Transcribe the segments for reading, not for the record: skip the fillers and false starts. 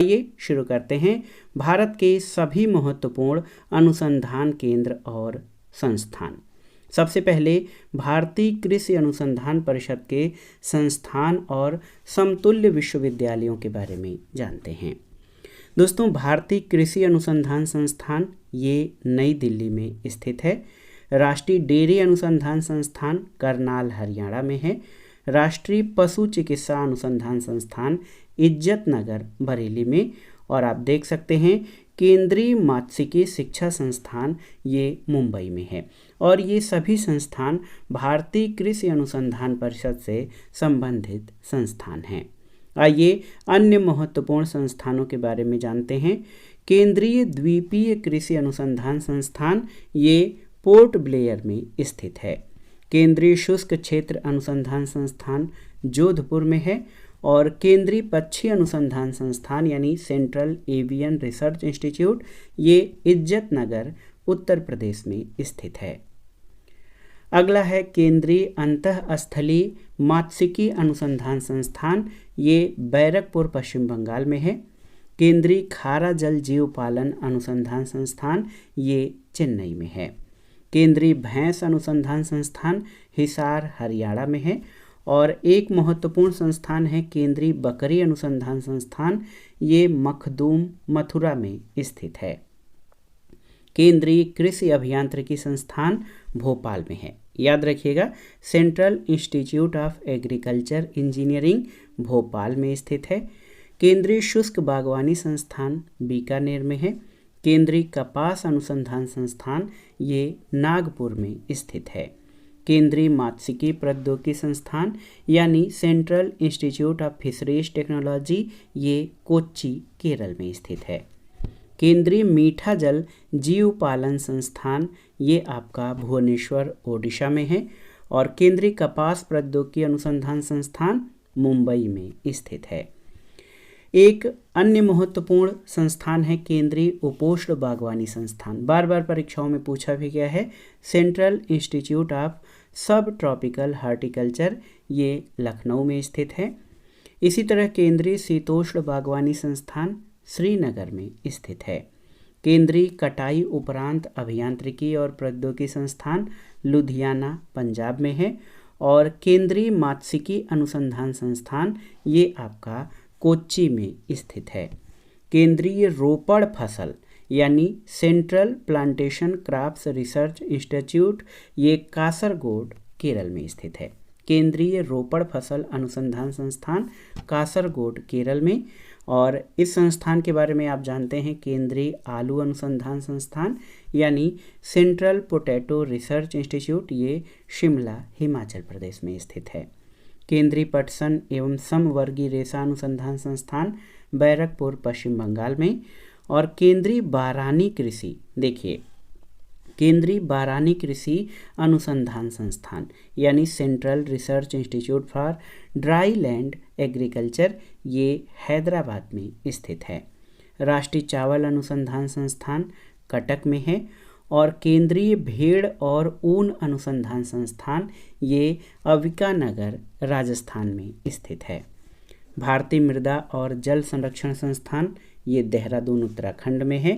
आइए शुरू करते हैं भारत के सभी महत्वपूर्ण अनुसंधान केंद्र और संस्थान। सबसे पहले भारतीय कृषि अनुसंधान परिषद के संस्थान और समतुल्य विश्वविद्यालयों के बारे में जानते हैं। दोस्तों, भारतीय कृषि अनुसंधान संस्थान ये नई दिल्ली में स्थित है। राष्ट्रीय डेयरी अनुसंधान संस्थान करनाल हरियाणा में है। राष्ट्रीय पशु चिकित्सा अनुसंधान संस्थान इज्जत नगर बरेली में, और आप देख सकते हैं केंद्रीय मात्स्यिकी शिक्षा संस्थान ये मुंबई में है। और ये सभी संस्थान भारतीय कृषि अनुसंधान परिषद से संबंधित संस्थान हैं। आइए अन्य महत्वपूर्ण संस्थानों के बारे में जानते हैं। केंद्रीय द्वीपीय कृषि अनुसंधान संस्थान ये पोर्ट ब्लेयर में स्थित है। केंद्रीय शुष्क क्षेत्र अनुसंधान संस्थान जोधपुर में है। और केंद्रीय पक्षी अनुसंधान संस्थान यानी सेंट्रल एवियन रिसर्च इंस्टीट्यूट ये इज्जत नगर उत्तर प्रदेश में स्थित है। अगला है केंद्रीय अंतःस्थलीय मात्स्यिकी अनुसंधान संस्थान, ये बैरकपुर पश्चिम बंगाल में है। केंद्रीय खारा जल जीव पालन अनुसंधान संस्थान ये चेन्नई में है। केंद्रीय भैंस अनुसंधान संस्थान हिसार हरियाणा में है। और एक महत्वपूर्ण संस्थान है केंद्रीय बकरी अनुसंधान संस्थान, ये मखदूम मथुरा में स्थित है। केंद्रीय कृषि अभियांत्रिकी संस्थान भोपाल में है। याद रखिएगा, central institute of agriculture engineering Bhopal में स्थित है। केंद्रीय शुष्क बागवानी संस्थान बीकानेर में है। केंद्रीय कपास अनुसंधान संस्थान ये नागपुर में स्थित है। केंद्रीय मात्स्यिकी प्रौद्योगिकी संस्थान यानी central institute of fisheries technology ये कोच्चि केरल में स्थित है। केंद्रीय मीठा जल जीव पालन संस्थान ये आपका भुवनेश्वर ओडिशा में है। और केंद्रीय कपास प्रौद्योगिकी अनुसंधान संस्थान मुंबई में स्थित है। एक अन्य महत्वपूर्ण संस्थान है केंद्रीय उपोष्ण बागवानी संस्थान, बार बार परीक्षाओं में पूछा भी गया है, सेंट्रल इंस्टीट्यूट ऑफ सब ट्रॉपिकल हार्टिकल्चर ये लखनऊ में स्थित है। इसी तरह केंद्रीय शीतोष्ण बागवानी संस्थान श्रीनगर में स्थित है। केंद्रीय कटाई उपरांत अभियांत्रिकी और प्रौद्योगिकी संस्थान लुधियाना पंजाब में है। और केंद्रीय मात्स्यिकी अनुसंधान संस्थान ये आपका कोच्चि में स्थित है। केंद्रीय रोपड़ फसल यानी central plantation crops research institute ये कासरगोड केरल में स्थित है। केंद्रीय रोपड़ फसल अनुसंधान संस्थान कासरगोड केरल में। और इस संस्थान के बारे में आप जानते हैं केंद्रीय आलू अनुसंधान संस्थान यानी सेंट्रल पोटैटो रिसर्च इंस्टीट्यूट ये शिमला हिमाचल प्रदेश में स्थित है। केंद्रीय पटसन एवं समवर्गीय रेशा अनुसंधान संस्थान बैरकपुर पश्चिम बंगाल में। और केंद्रीय बारानी कृषि, देखिए केंद्रीय बारानी कृषि अनुसंधान संस्थान यानी central research institute for dry land agriculture ये हैदराबाद में स्थित है। राष्ट्रीय चावल अनुसंधान संस्थान कटक में है। और केंद्रीय भेड़ और ऊन अनुसंधान संस्थान ये अविकानगर राजस्थान में स्थित है। भारतीय मृदा और जल संरक्षण संस्थान ये देहरादून उत्तराखंड में है।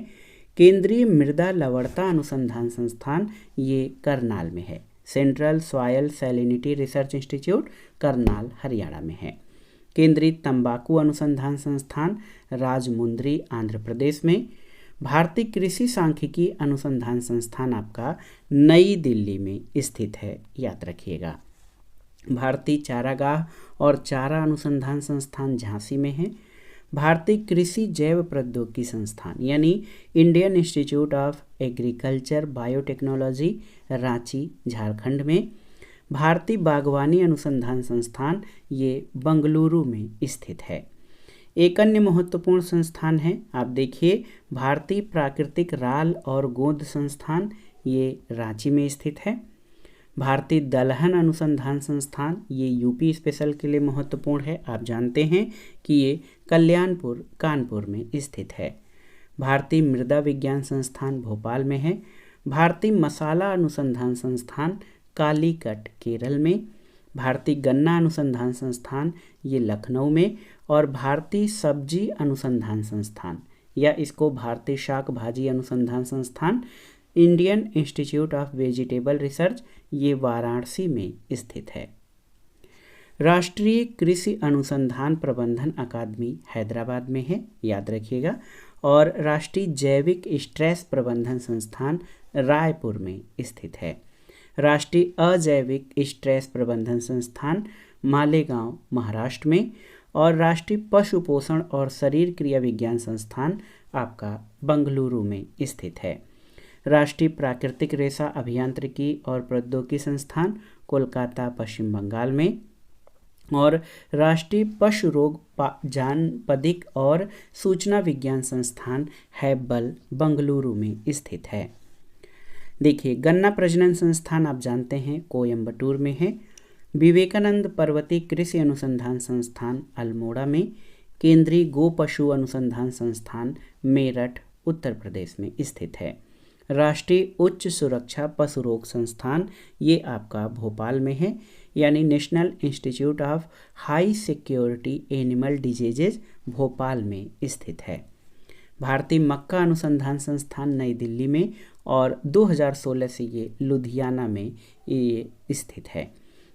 केंद्रीय मृदा लवणता अनुसंधान संस्थान ये करनाल में है। Central soil salinity research institute Karnal Haryana में है। केंद्रीय तंबाकू अनुसंधान संस्थान राजमुंद्री आंध्र प्रदेश में। भारतीय कृषि सांख्यिकी अनुसंधान संस्थान आपका नई दिल्ली में स्थित है, याद रखिएगा। भारतीय चारागाह और चारा अनुसंधान संस्थान झांसी में है। भारतीय कृषि जैव प्रौद्योगिकी संस्थान यानी Indian institute of agriculture biotechnology Ranchi Jharkhand में। भारतीय बागवानी अनुसंधान संस्थान ये बंगलुरु में स्थित है। एक अन्य महत्वपूर्ण संस्थान है, आप देखिए भारतीय प्राकृतिक राल और गोंद संस्थान ये रांची में स्थित है। भारतीय दलहन अनुसंधान संस्थान ये यूपी स्पेशल के लिए महत्वपूर्ण है, आप जानते हैं कि ये कल्याणपुर कानपुर में स्थित है। भारतीय मृदा विज्ञान संस्थान भोपाल में है। भारतीय मसाला अनुसंधान संस्थान कालीकट केरल में। भारतीय गन्ना अनुसंधान संस्थान ये लखनऊ में, और भारतीय सब्जी अनुसंधान संस्थान या इसको भारतीय शाक भाजी अनुसंधान संस्थान, Indian institute of vegetable research, ये वाराणसी में स्थित है। राष्ट्रीय कृषि अनुसंधान प्रबंधन अकादमी हैदराबाद में है, याद रखिएगा। और राष्ट्रीय जैविक स्ट्रेस प्रबंधन संस्थान रायपुर में स्थित है। राष्ट्रीय अजैविक स्ट्रेस प्रबंधन संस्थान मालेगांव महाराष्ट्र में, और राष्ट्रीय पशु पोषण और शरीर क्रिया विज्ञान संस्थान आपका बंगलुरु में स्थित है। राष्ट्रीय प्राकृतिक रेशा अभियांत्रिकी और प्रौद्योगिकी संस्थान कोलकाता पश्चिम बंगाल में, और राष्ट्रीय पशु रोग जानपदिक और सूचना विज्ञान संस्थान हैब्बल बंगलुरु में स्थित है। देखिए, गन्ना प्रजनन संस्थान आप जानते हैं कोयम्बटूर में है। विवेकानंद पर्वतीय कृषि अनुसंधान संस्थान अल्मोड़ा में, केंद्रीय गो पशु अनुसंधान संस्थान मेरठ उत्तर प्रदेश में स्थित है। राष्ट्रीय उच्च सुरक्षा पशु रोग संस्थान ये आपका भोपाल में है, यानी national institute of high security animal diseases Bhopal में स्थित है। भारतीय मक्का अनुसंधान संस्थान नई दिल्ली में, और 2016 से ये लुधियाना में ये स्थित है।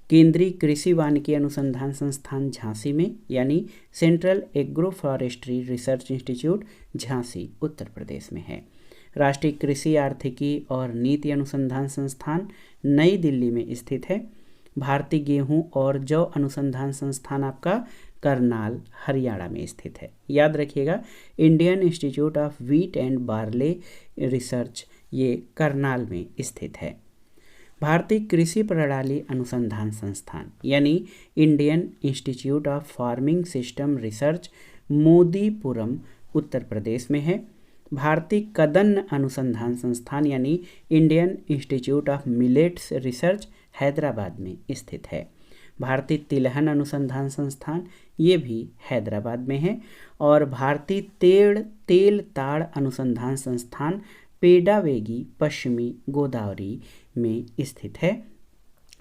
केंद्रीय कृषि वानिकी अनुसंधान संस्थान झांसी में, यानी central agro forestry research institute Jhansi Uttar Pradesh में है। राष्ट्रीय कृषि आर्थिकी और नीति अनुसंधान संस्थान नई दिल्ली में स्थित है। भारतीय गेहूं और जौ अनुसंधान संस्थान आपका करनाल हरियाणा में स्थित है, याद रखिएगा। Indian institute of wheat and barley research ये करनाल में स्थित है। भारतीय कृषि प्रणाली अनुसंधान संस्थान यानी Indian institute of farming system research Modipuram Uttar Pradesh में है। भारतीय कदन्न अनुसंधान संस्थान यानी Indian institute of millets research Hyderabad में स्थित है। भारतीय तिलहन अनुसंधान संस्थान ये भी हैदराबाद में है। और भारतीय तेल ताड़ अनुसंधान संस्थान पेडावेगी पश्चिमी गोदावरी में स्थित है,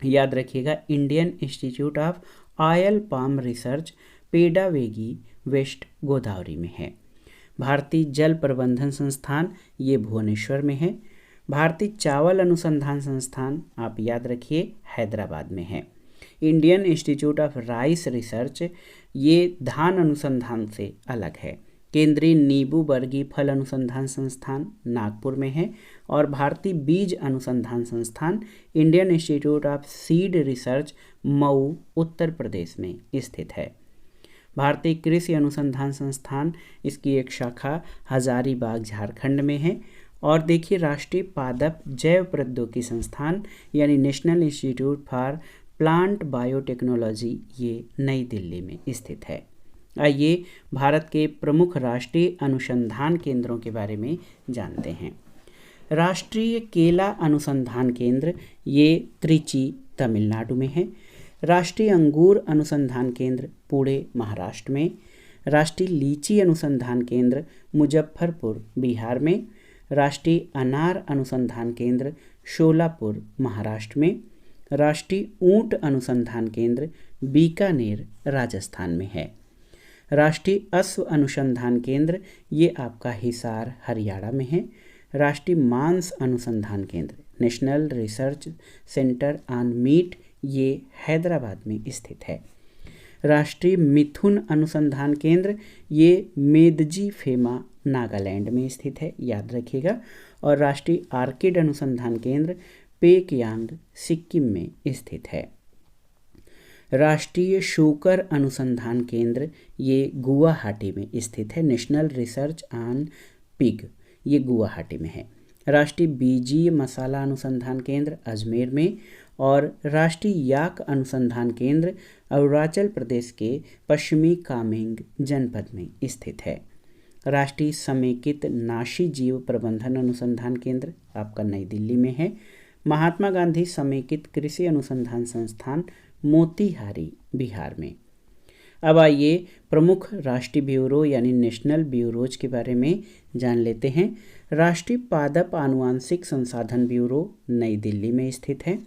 याद रखिएगा। Indian institute of oil palm research Pedavegi West Godavari में है। भारतीय जल प्रबंधन संस्थान ये भुवनेश्वर में है। भारतीय चावल अनुसंधान संस्थान आप याद रखिए हैदराबाद में है। Indian institute of rice research ये धान अनुसंधान से अलग है। केंद्रीय नींबू वर्गीय फल अनुसंधान संस्थान नागपुर में है। और भारतीय बीज अनुसंधान संस्थान Indian institute of seed research Mau Uttar Pradesh में स्थित है। भारतीय कृषि अनुसंधान संस्थान इसकी एक शाखा हजारीबाग झारखंड में है। और देखिए, राष्ट्रीय पादप जैव प्रौद्योगिकी संस्थान यानी national institute for plant biotechnology ये नई दिल्ली में स्थित है। आइए भारत के प्रमुख राष्ट्रीय अनुसंधान केंद्रों के बारे में जानते हैं। राष्ट्रीय केला अनुसंधान केंद्र ये त्रिची तमिलनाडु में है। राष्ट्रीय अंगूर अनुसंधान केंद्र पुणे महाराष्ट्र में। राष्ट्रीय लीची अनुसंधान केंद्र मुजफ्फरपुर बिहार में। राष्ट्रीय अनार अनुसंधान केंद्र शोलापुर महाराष्ट्र में। राष्ट्रीय ऊंट अनुसंधान केंद्र बीकानेर राजस्थान में है। राष्ट्रीय अश्व अनुसंधान केंद्र ये आपका हिसार हरियाणा में है। राष्ट्रीय मांस अनुसंधान केंद्र national research centre on meat ये हैदराबाद में स्थित है। राष्ट्रीय मिथुन अनुसंधान केंद्र ये मेदजी फेमा नागालैंड में स्थित है, याद रखिएगा। और राष्ट्रीय आर्किड अनुसंधान केंद्र पेकयांग सिक्किम में स्थित है। राष्ट्रीय शूकर अनुसंधान केंद्र ये गुवाहाटी में स्थित है। नेशनल रिसर्च ऑन पिग ये गुवाहाटी में है। राष्ट्रीय बीजीय मसाला अनुसंधान केंद्र अजमेर में। और राष्ट्रीय याक अनुसंधान केंद्र अरुणाचल प्रदेश के पश्चिमी कामेंग जनपद में स्थित है। राष्ट्रीय समेकित नाशी जीव प्रबंधन अनुसंधान केंद्र आपका नई दिल्ली में है। महात्मा गांधी समेकित कृषि अनुसंधान संस्थान मोतीहारी बिहार में। अब आइए प्रमुख राष्ट्रीय ब्यूरो यानी नेशनल ब्यूरोज के बारे में जान लेते हैं। राष्ट्रीय पादप आनुवांशिक संसाधन ब्यूरो नई दिल्ली में स्थित है।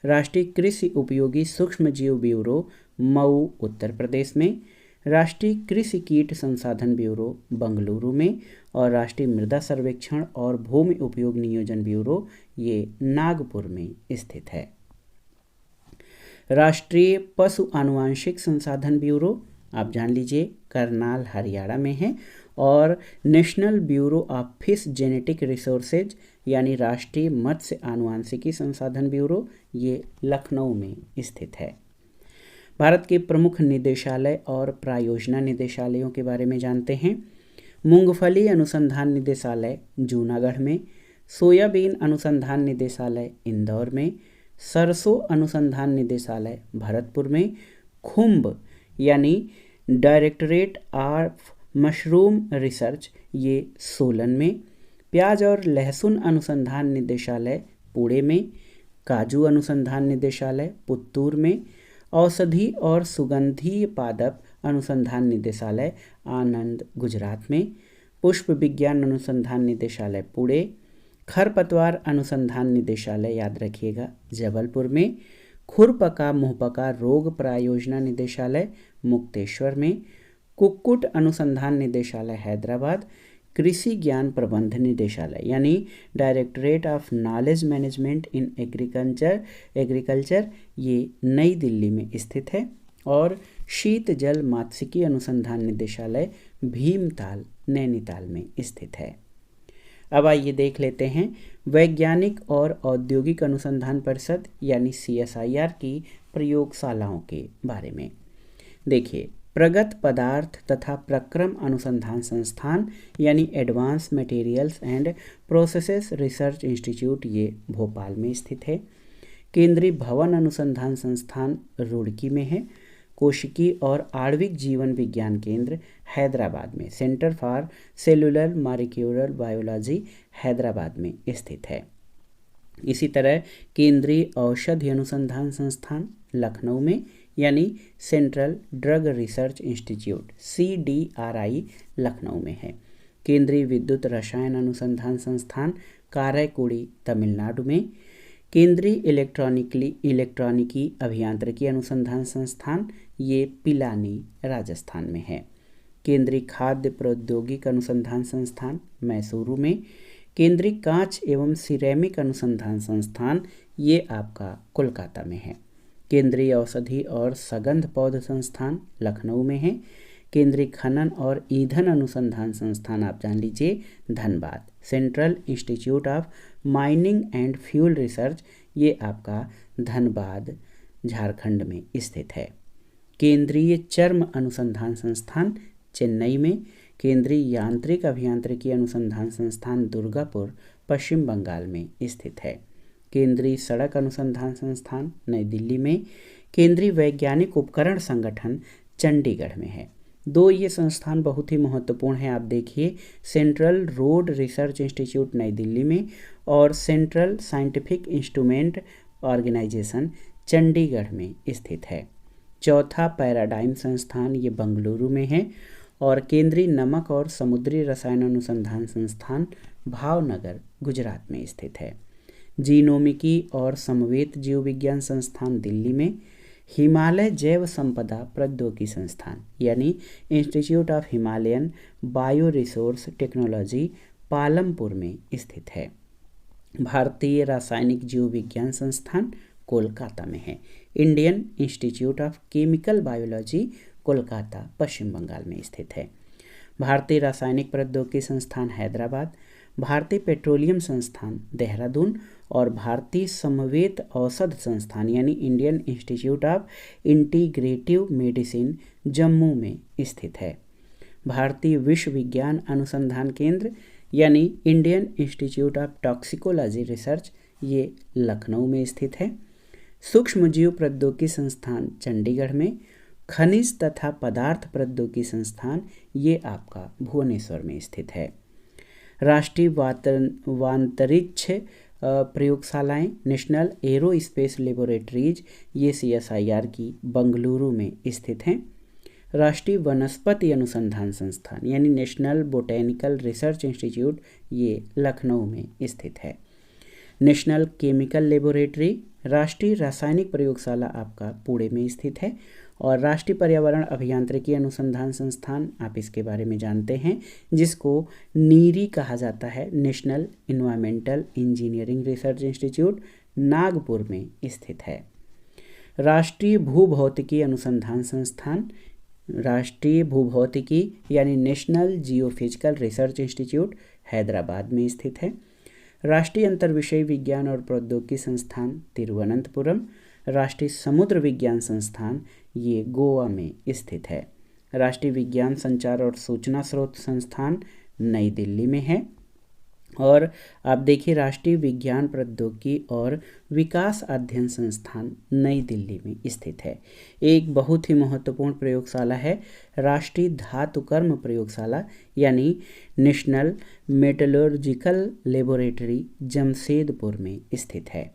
राष्ट्रीय कृषि उपयोगी सूक्ष्म जीव ब्यूरो मऊ उत्तर प्रदेश में, राष्ट्रीय कृषि कीट संसाधन ब्यूरो बंगलुरु में और राष्ट्रीय मृदा सर्वेक्षण और भूमि उपयोग नियोजन ब्यूरो ये नागपुर में स्थित है। राष्ट्रीय पशु आनुवांशिक संसाधन ब्यूरो आप जान लीजिए करनाल हरियाणा में है, और national bureau of fish genetic resources यानी राष्ट्रीय मत्स्य आनुवांशिकी संसाधन ब्यूरो ये लखनऊ में स्थित है। भारत के प्रमुख निदेशालय और प्रायोजना निदेशालयों के बारे में जानते हैं। मूंगफली अनुसंधान निदेशालय जूनागढ़ में, सोयाबीन अनुसंधान निदेशालय इंदौर में, सरसों अनुसंधान निदेशालय भरतपुर में, खुम्ब यानी डायरेक्टरेट ऑफ मशरूम रिसर्च ये सोलन में, प्याज और लहसुन अनुसंधान निदेशालय पुणे में, काजू अनुसंधान निदेशालय पुत्तूर में, औषधि और सुगंधीय पादप अनुसंधान निदेशालय आनंद गुजरात में, पुष्प विज्ञान अनुसंधान निदेशालय पुणे, खरपतवार अनुसंधान निदेशालय याद रखिएगा जबलपुर में, खुरपका मुहपका रोग प्रायोजना निदेशालय मुक्तेश्वर में, कुक्कुट अनुसंधान निदेशालय हैदराबाद, कृषि ज्ञान प्रबंध निदेशालय यानी directorate of knowledge management in agriculture ये नई दिल्ली में स्थित है, और शीत जल मात्स्यिकी अनुसंधान निदेशालय भीमताल नैनीताल में स्थित है। अब आइए देख लेते हैं वैज्ञानिक और औद्योगिक अनुसंधान परिषद यानी CSIR की प्रयोगशालाओं के बारे में। देखिए, प्रगत पदार्थ तथा प्रक्रम अनुसंधान संस्थान यानी advance materials and processes research institute ये भोपाल में स्थित है। केंद्रीय भवन अनुसंधान संस्थान रुड़की में है। कोशिकी और आणविक जीवन विज्ञान केंद्र हैदराबाद में, centre for cellular molecular biology Hyderabad में स्थित है। इसी तरह केंद्रीय औषधि अनुसंधान संस्थान लखनऊ में यानी central drug research institute CDRI Lucknow में है। केंद्रीय विद्युत रसायन अनुसंधान संस्थान कारायकुड़ी तमिलनाडु में, केंद्रीय इलेक्ट्रॉनिकी अभियांत्रिकी अनुसंधान संस्थान ये पिलानी राजस्थान में है। केंद्रीय खाद्य प्रौद्योगिक अनुसंधान संस्थान मैसूरू में, केंद्रीय कांच एवं सिरेमिक अनुसंधान संस्थान ये आपका कोलकाता में है। केंद्रीय औषधि और सगंध पौध संस्थान लखनऊ में है। केंद्रीय खनन और ईंधन अनुसंधान संस्थान आप जान लीजिए Dhanbad, central institute of mining and fuel research ये आपका धनबाद झारखंड में स्थित है। केंद्रीय चर्म अनुसंधान संस्थान चेन्नई में, केंद्रीय यांत्रिक अभियांत्रिकी अनुसंधान संस्थान दुर्गापुर पश्चिम बंगाल में स्थित है। केंद्रीय सड़क अनुसंधान संस्थान नई दिल्ली में, केंद्रीय वैज्ञानिक उपकरण संगठन चंडीगढ़ में है। दो ये संस्थान बहुत ही महत्वपूर्ण हैं, आप देखिए, सेंट्रल रोड रिसर्च इंस्टीट्यूट नई दिल्ली में और central scientific instrument organisation Chandigarh में स्थित है। चौथा पैराडाइम संस्थान ये बंगलुरु में है, और केंद्रीय नमक और समुद्री रसायन अनुसंधान संस्थान भावनगर गुजरात में स्थित है। जीनोमिकी और समवेत जीव विज्ञान संस्थान दिल्ली में, हिमालय जैव संपदा प्रौद्योगिकी संस्थान यानी institute of Himalayan bio resource technology Palampur में स्थित है। भारतीय रासायनिक जीव विज्ञान संस्थान कोलकाता में है। Indian institute of chemical biology Kolkata Paschim Bangal में स्थित है। भारतीय रासायनिक प्रौद्योगिकी संस्थान हैदराबाद, भारतीय पेट्रोलियम संस्थान देहरादून और भारतीय समवेत औषध संस्थान यानी Indian institute of integrative medicine Jammu में स्थित है। भारतीय विश्व विज्ञान अनुसंधान केंद्र यानी Indian institute of toxicology research ये लखनऊ में स्थित है। सूक्ष्मजीव प्रौद्योगिकी संस्थान चंडीगढ़ में, खनिज तथा पदार्थ प्रौद्योगिकी संस्थान ये आपका भुवनेश्वर में स्थित है। राष्ट्रीय वांतरिक्ष प्रयोगशालाएं नेशनल एरोस्पेस लेबोरेटरीज ये CSIR की बंगलुरु में स्थित हैं। राष्ट्रीय वनस्पति अनुसंधान संस्थान यानी नेशनल बोटेनिकल रिसर्च इंस्टीट्यूट ये लखनऊ में स्थित है। नेशनल केमिकल लेबोरेटरी राष्ट्रीय रासायनिक प्रयोगशाला आपका पुणे में स्थित है। और राष्ट्रीय पर्यावरण अभियांत्रिकी अनुसंधान संस्थान, आप इसके बारे में जानते हैं, जिसको नीरी कहा जाता है, national environmental engineering research institute, Nagpur में स्थित है। राष्ट्रीय भूभौतिकी अनुसंधान संस्थान, राष्ट्रीय भूभौतिकी यानी national geophysical research institute, Hyderabad में स्थित है। राष्ट्रीय अंतर्विषय विज्ञान और प्रौद्योगिकी संस्थान, तिरुवनंतपुरम। राष्ट्रीय समुद्र विज्ञान संस्थान, ये गोवा में स्थित है। राष्ट्रीय विज्ञान संचार और सूचना स्रोत संस्थान, नई दिल्ली में है। और आप देखिए, राष्ट्रीय विज्ञान प्रौद्योगिकी और विकास अध्ययन संस्थान, नई दिल्ली में स्थित है। एक बहुत ही महत्वपूर्ण प्रयोगशाला है राष्ट्रीय धातुकर्म प्रयोगशाला यानी नेशनल मेटलर्जिकल लेबोरेटरी, जमशेदपुर में स्थित है।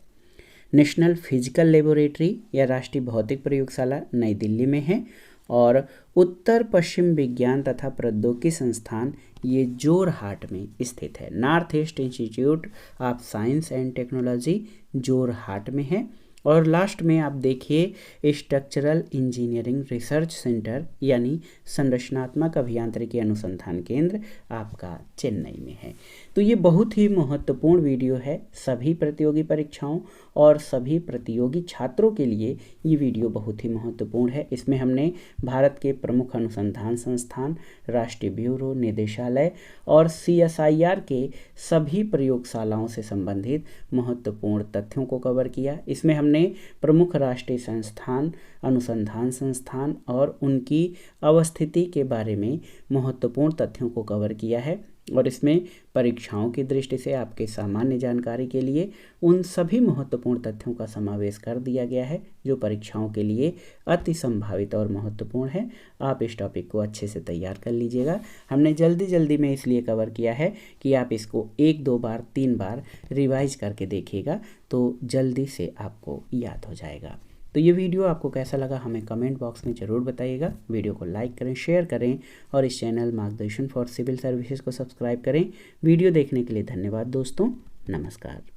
नेशनल फिजिकल लेबोरेटरी या राष्ट्रीय भौतिक प्रयोगशाला नई दिल्ली में है। और उत्तर पश्चिम विज्ञान तथा प्रौद्योगिकी संस्थान, ये जोरहाट में स्थित है। North east institute of science and technology, Jorhat में है। और लास्ट में आप देखिए स्ट्रक्चरल इंजीनियरिंग रिसर्च सेंटर यानी संरचनात्मक अभियांत्रिकी अनुसंधान केंद्र आपका चेन्नई में है। तो ये बहुत ही महत्वपूर्ण वीडियो है सभी प्रतियोगी परीक्षाओं और सभी प्रतियोगी छात्रों के लिए। ये वीडियो बहुत ही महत्वपूर्ण है। इसमें हमने भारत के प्रमुख अनुसंधान संस्थान, राष्ट्रीय ब्यूरो, निदेशालय और CSIR के सभी प्रयोगशालाओं से संबंधित महत्वपूर्ण तथ्यों को कवर किया। इसमें हमने प्रमुख राष्ट्रीय संस्थान, अनुसंधान संस्थान और उनकी अवस्थिति के बारे में महत्वपूर्ण तथ्यों को कवर किया है। और इसमें परीक्षाओं की दृष्टि से आपके सामान्य जानकारी के लिए उन सभी महत्वपूर्ण तथ्यों का समावेश कर दिया गया है जो परीक्षाओं के लिए अति संभावित और महत्वपूर्ण है। आप इस टॉपिक को अच्छे से तैयार कर लीजिएगा। हमने जल्दी में इसलिए कवर किया है कि आप इसको 1, 2 बार, 3 बार रिवाइज करके देखिएगा तो जल्दी से आपको याद हो जाएगा। तो ये वीडियो आपको कैसा लगा हमें कमेंट बॉक्स में ज़रूर बताइएगा। वीडियो को लाइक करें, शेयर करें और इस चैनल मार्गदर्शन फॉर सिविल सर्विसेज को सब्सक्राइब करें। वीडियो देखने के लिए धन्यवाद दोस्तों, नमस्कार।